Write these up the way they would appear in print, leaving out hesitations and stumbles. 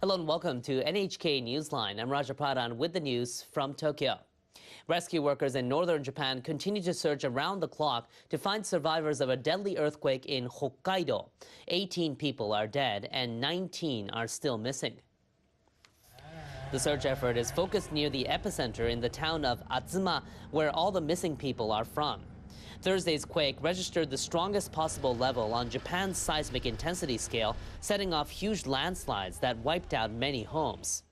Hello and welcome to NHK Newsline. I'm Raja Pradhan with the news from Tokyo. Rescue workers in northern Japan continue to search around the clock to find survivors of a deadly earthquake in Hokkaido. 18 people are dead and 19 are still missing. The search effort is focused near the epicenter in the town of Atsuma, where all the missing people are from. Thursday's quake registered the strongest possible level on Japan's seismic intensity scale, setting off huge landslides that wiped out many homes.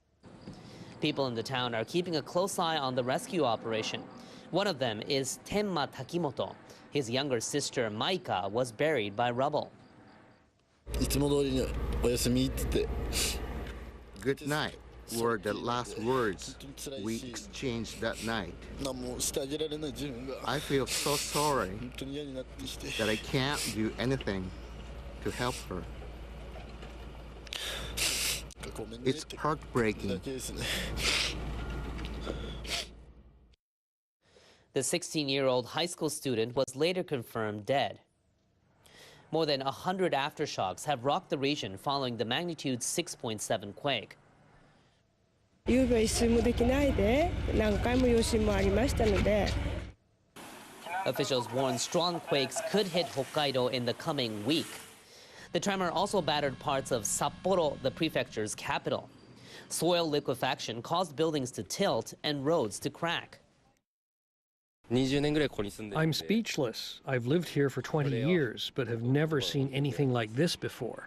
People in the town are keeping a close eye on the rescue operation. One of them is Tenma Takimoto. His younger sister, Maika, was buried by rubble. Good night were the last words we exchanged that night. I feel so sorry that I can't do anything to help her. It's heartbreaking. The 16-year-old high school student was later confirmed dead. More than 100 aftershocks have rocked the region following the magnitude 6.7 quake. Officials warn strong quakes could hit Hokkaido in the coming week. The tremor also battered parts of Sapporo, the prefecture's capital. Soil liquefaction caused buildings to tilt and roads to crack. I'm speechless. I've lived here for 20 years, but have never seen anything like this before.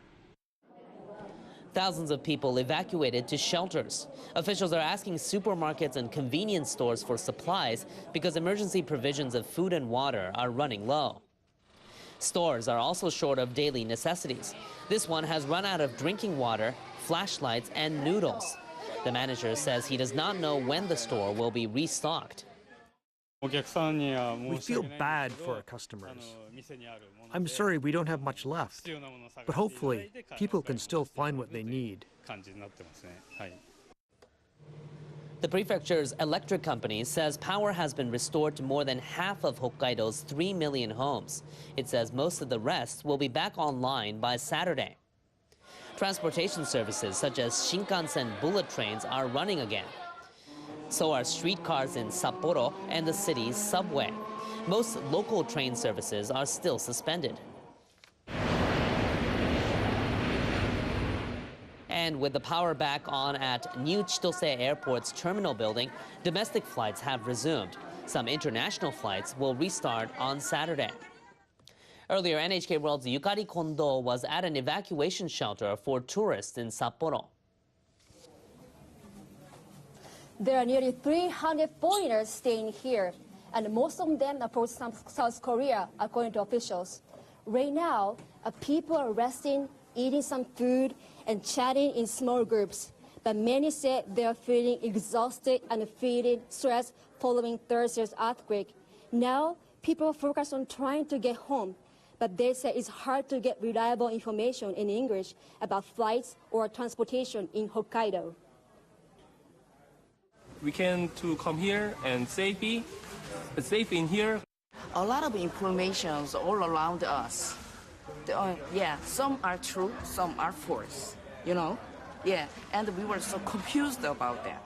Thousands of people evacuated to shelters. Officials are asking supermarkets and convenience stores for supplies because emergency provisions of food and water are running low. Stores are also short of daily necessities. This one has run out of drinking water, flashlights, and noodles. The manager says he does not know when the store will be restocked. We feel bad for our customers. I'm sorry we don't have much left, but hopefully people can still find what they need. The prefecture's electric company says power has been restored to more than half of Hokkaido's 3 million homes. It says most of the rest will be back online by Saturday. Transportation services such as Shinkansen bullet trains are running again. So are streetcars in Sapporo and the city's subway. Most local train services are still suspended. And with the power back on at New Chitose Airport's terminal building, domestic flights have resumed. Some international flights will restart on Saturday. Earlier, NHK World's Yukari Kondo was at an evacuation shelter for tourists in Sapporo. There are nearly 300 foreigners staying here, and most of them are from South Korea, according to officials. Right now, people are resting, eating some food, and chatting in small groups. But many say they are feeling exhausted and feeling stressed following Thursday's earthquake. Now, people focus on trying to get home, but they say it's hard to get reliable information in English about flights or transportation in Hokkaido. We can to come here and safe in here. A lot of information all around us. Yeah, some are true, some are false, you know? Yeah, and we were so confused about that.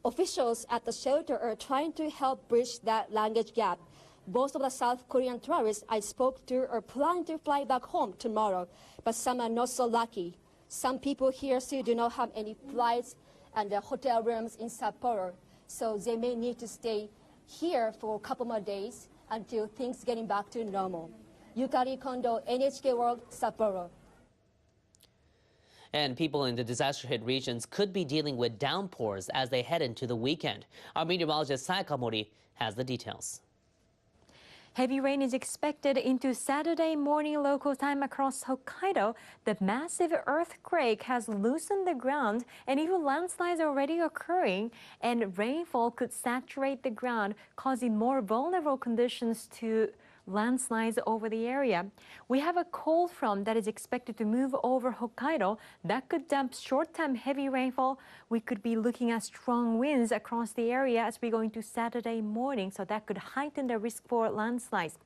Officials at the shelter are trying to help bridge that language gap. Most of the South Korean tourists I spoke to are planning to fly back home tomorrow, but some are not so lucky. Some people here still do not have any flights and hotel rooms in Sapporo, so they may need to stay here for a couple more days until things getting back to normal. Yukari Kondo, NHK World, Sapporo. And people in the disaster-hit regions could be dealing with downpours as they head into the weekend. Our meteorologist Sayaka Mori has the details. Heavy rain is expected into Saturday morning local time across Hokkaido. The massive earthquake has loosened the ground and even landslides are already occurring, and rainfall could saturate the ground, causing more vulnerable conditions to landslides over the area. We have a cold front that is expected to move over Hokkaido that could dump short-term heavy rainfall. We could be looking at strong winds across the area as we go into Saturday morning, so that could heighten the risk for landslides.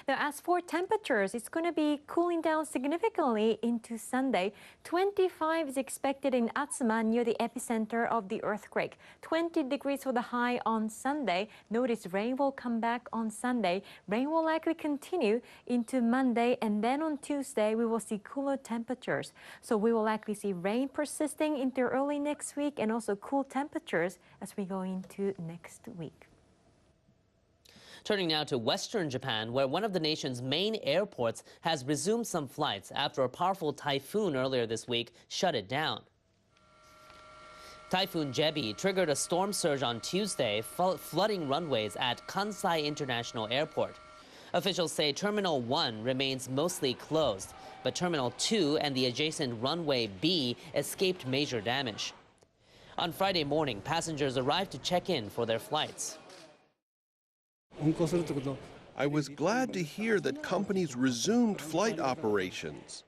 Now, as for temperatures, it's going to be cooling down significantly into Sunday. 25 is expected in Atsuma near the epicenter of the earthquake. 20 degrees for the high on Sunday. Notice rain will come back on Sunday. Rain will likely continue into Monday, and then on Tuesday we will see cooler temperatures. So we will likely see rain persisting into early next week and also cool temperatures as we go into next week. Turning now to western Japan, where one of the nation's main airports has resumed some flights after a powerful typhoon earlier this week shut it down. Typhoon Jebi triggered a storm surge on Tuesday, flooding runways at Kansai International Airport. Officials say Terminal 1 remains mostly closed, but Terminal 2 and the adjacent Runway B escaped major damage. On Friday morning, passengers arrived to check in for their flights. I was glad to hear that companies resumed flight operations.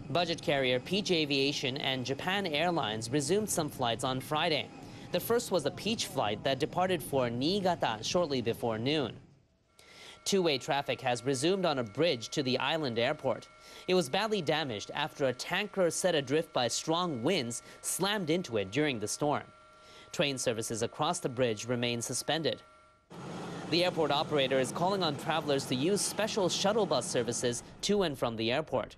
Budget carrier Peach Aviation and Japan Airlines resumed some flights on Friday. The first was a Peach flight that departed for Niigata shortly before noon. Two-way traffic has resumed on a bridge to the island airport. It was badly damaged after a tanker set adrift by strong winds slammed into it during the storm. Train services across the bridge remain suspended. The airport operator is calling on travelers to use special shuttle bus services to and from the airport.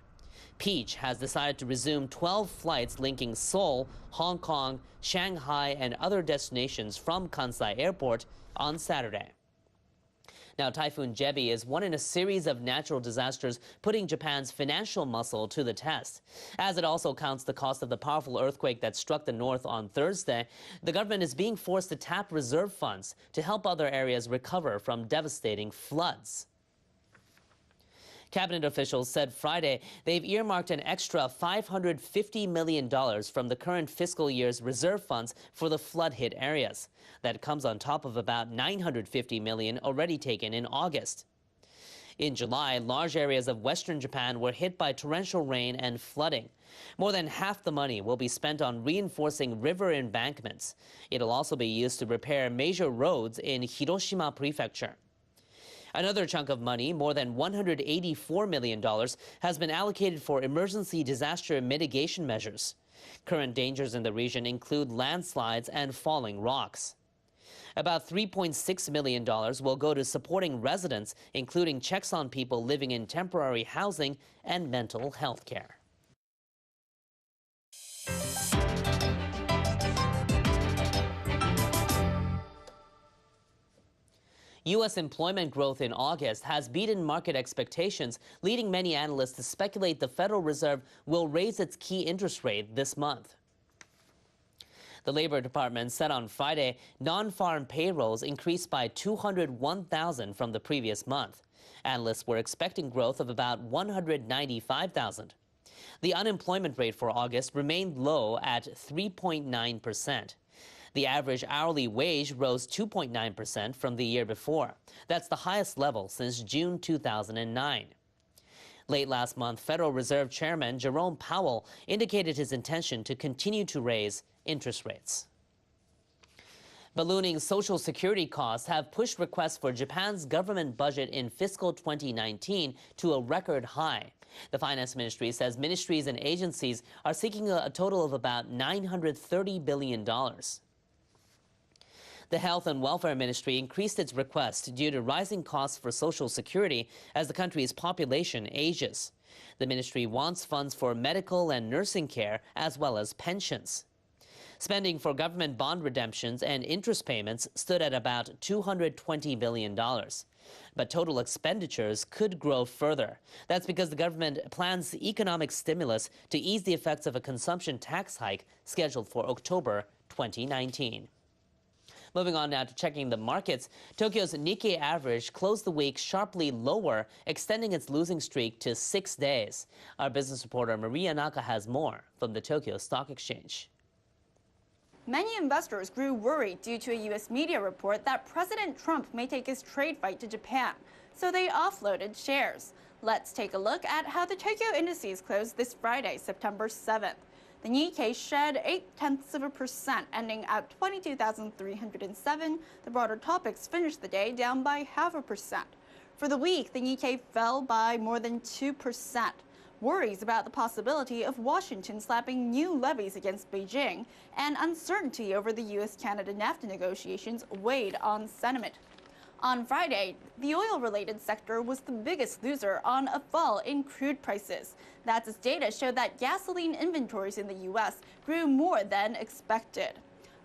Peach has decided to resume 12 flights linking Seoul, Hong Kong, Shanghai, and other destinations from Kansai Airport on Saturday. Now, Typhoon Jebi is one in a series of natural disasters putting Japan's financial muscle to the test. As it also counts the cost of the powerful earthquake that struck the north on Thursday, the government is being forced to tap reserve funds to help other areas recover from devastating floods. Cabinet officials said Friday they've earmarked an extra $550 million from the current fiscal year's reserve funds for the flood-hit areas. That comes on top of about $950 million already taken in August. In July, large areas of western Japan were hit by torrential rain and flooding. More than half the money will be spent on reinforcing river embankments. It'll also be used to repair major roads in Hiroshima Prefecture. Another chunk of money, more than $184 million, has been allocated for emergency disaster mitigation measures. Current dangers in the region include landslides and falling rocks. About $3.6 million will go to supporting residents, including checks on people living in temporary housing and mental health care. U.S. employment growth in August has beaten market expectations, leading many analysts to speculate the Federal Reserve will raise its key interest rate this month. The Labor Department said on Friday non-farm payrolls increased by 201,000 from the previous month. Analysts were expecting growth of about 195,000. The unemployment rate for August remained low at 3.9%. The average hourly wage rose 2.9% from the year before. That's the highest level since June 2009. Late last month, Federal Reserve Chairman Jerome Powell indicated his intention to continue to raise interest rates. Ballooning Social Security costs have pushed requests for Japan's government budget in fiscal 2019 to a record high. The Finance Ministry says ministries and agencies are seeking a total of about $930 billion. The Health and Welfare Ministry increased its request due to rising costs for Social Security as the country's population ages. The ministry wants funds for medical and nursing care as well as pensions. Spending for government bond redemptions and interest payments stood at about $220 billion. But total expenditures could grow further. That's because the government plans economic stimulus to ease the effects of a consumption tax hike scheduled for October 2019. Moving on now to checking the markets, Tokyo's Nikkei average closed the week sharply lower, extending its losing streak to 6 days. Our business reporter Maria Naka has more from the Tokyo Stock Exchange. Many investors grew worried due to a U.S. media report that President Trump may take his trade fight to Japan, so they offloaded shares. Let's take a look at how the Tokyo indices closed this Friday, September 7th. The Nikkei shed 0.8%, ending at 22,307. The broader topics finished the day down by 0.5%. For the week, the Nikkei fell by more than 2%. Worries about the possibility of Washington slapping new levies against Beijing and uncertainty over the U.S.-Canada NAFTA negotiations weighed on sentiment. On Friday, the oil-related sector was the biggest loser on a fall in crude prices. That's as data showed that gasoline inventories in the U.S. grew more than expected.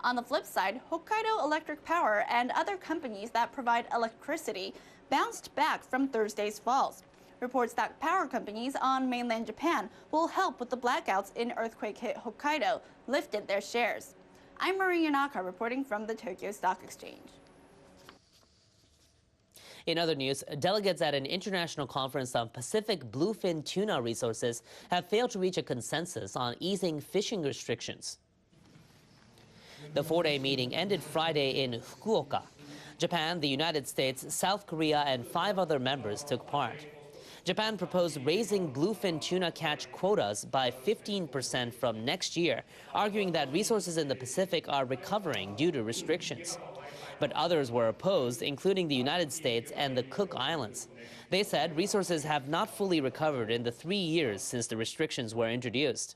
On the flip side, Hokkaido Electric Power and other companies that provide electricity bounced back from Thursday's falls. Reports that power companies on mainland Japan will help with the blackouts in earthquake-hit Hokkaido lifted their shares. I'm Marie Yanaka reporting from the Tokyo Stock Exchange. In other news, delegates at an international conference on Pacific bluefin tuna resources have failed to reach a consensus on easing fishing restrictions. The four-day meeting ended Friday in Fukuoka. Japan, the United States, South Korea, and 5 other members took part. Japan proposed raising bluefin tuna catch quotas by 15% from next year, arguing that resources in the Pacific are recovering due to restrictions. But others were opposed, including the United States and the Cook Islands. They said resources have not fully recovered in the 3 years since the restrictions were introduced.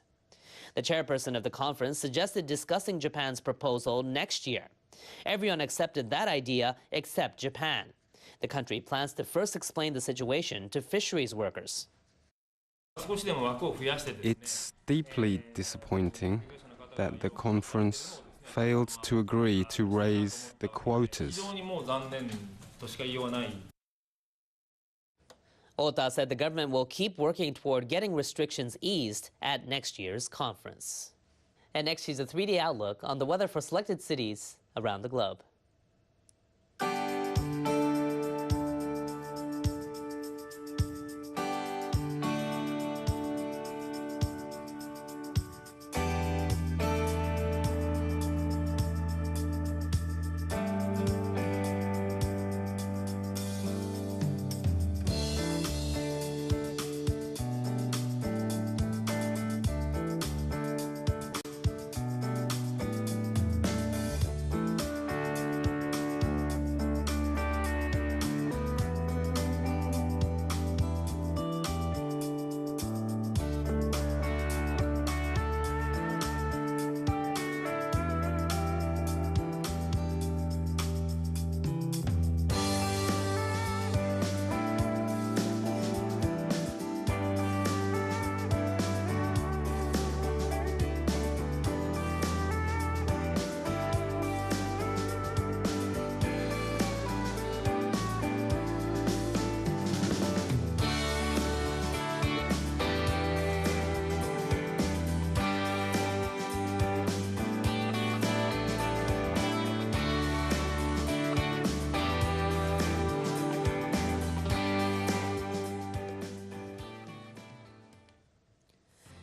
The chairperson of the conference suggested discussing Japan's proposal next year. Everyone accepted that idea except Japan. The country plans to first explain the situation to fisheries workers. It's deeply disappointing that the conference failed to agree to raise the quotas. Ota said the government will keep working toward getting restrictions eased at next year's conference. And next, here's a 3-day outlook on the weather for selected cities around the globe.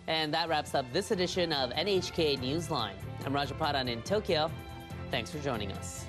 And that wraps up this edition of NHK Newsline. I'm Raja Pradhan in Tokyo. Thanks for joining us.